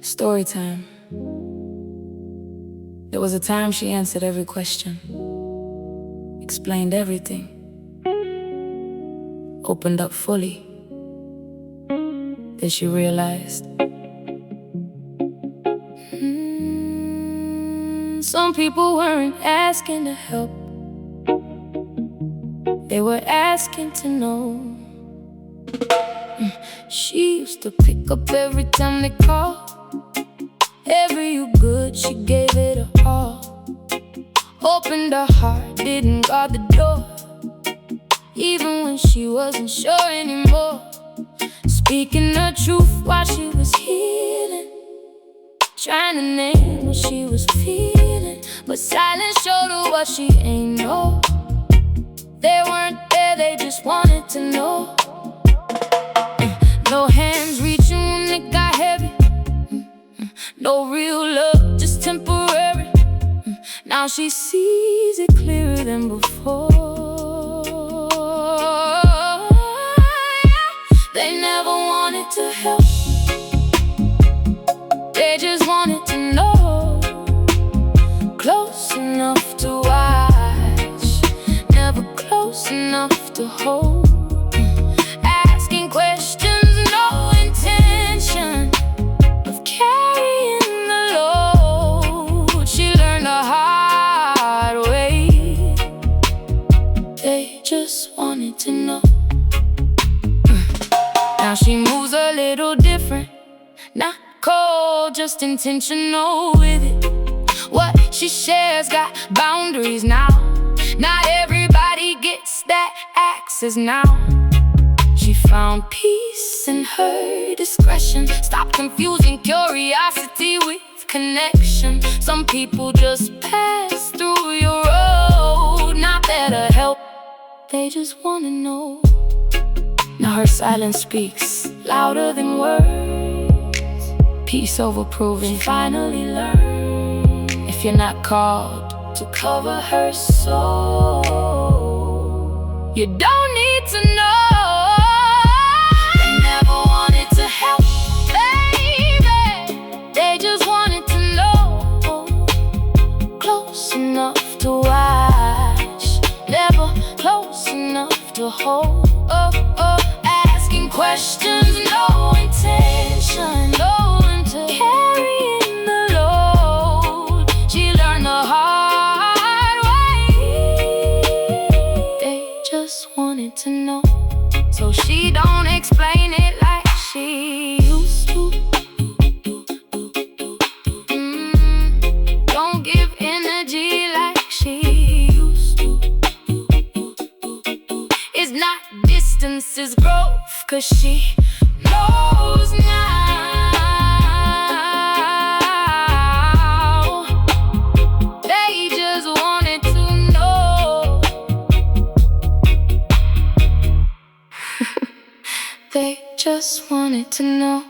Story time. There was a time she answered every question, explained everything, opened up fully. Then she realized some people weren't asking to help, they were asking to know. She used to pick up every time they called. Every you good, she gave it her all. Opened her heart, didn't guard the door, even when she wasn't sure anymore. Speaking the truth while she was healing, trying to name what she was feeling, but silence showed her what she ain't know. They weren't there, they just wanted to know. No hands reaching when it got heavy, no real love, just temporary. Now she sees it clearer than before. They never wanted to help, they just wanted to know. Close enough to watch, never close enough to hold. Asking questions, no intention of carrying the load. She learned the hard way, they just wanted to know. Now she moves a little different, not cold, just intentional with it. What she shares got boundaries now. Not everybody gets that access now. She found peace in her discretion, stopped confusing curiosity with connection. Some people just pass through your road, not there to help, they just wanna know. Now her silence speaks louder than words. Peace over proving. She finally learned, if you're not called to cover her soul, you don't need to know. They never wanted to help, baby, they just wanted to know. Close enough to watch, never close enough to hold. Asking questions, no intention, no intent, carrying the load. She learned the hard way, they just wanted to know. So she don't explain it like she used to. Don't give energy like she used to. It's not distance, it's growth, 'cause she knows now. They just wanted to know. They just wanted to know.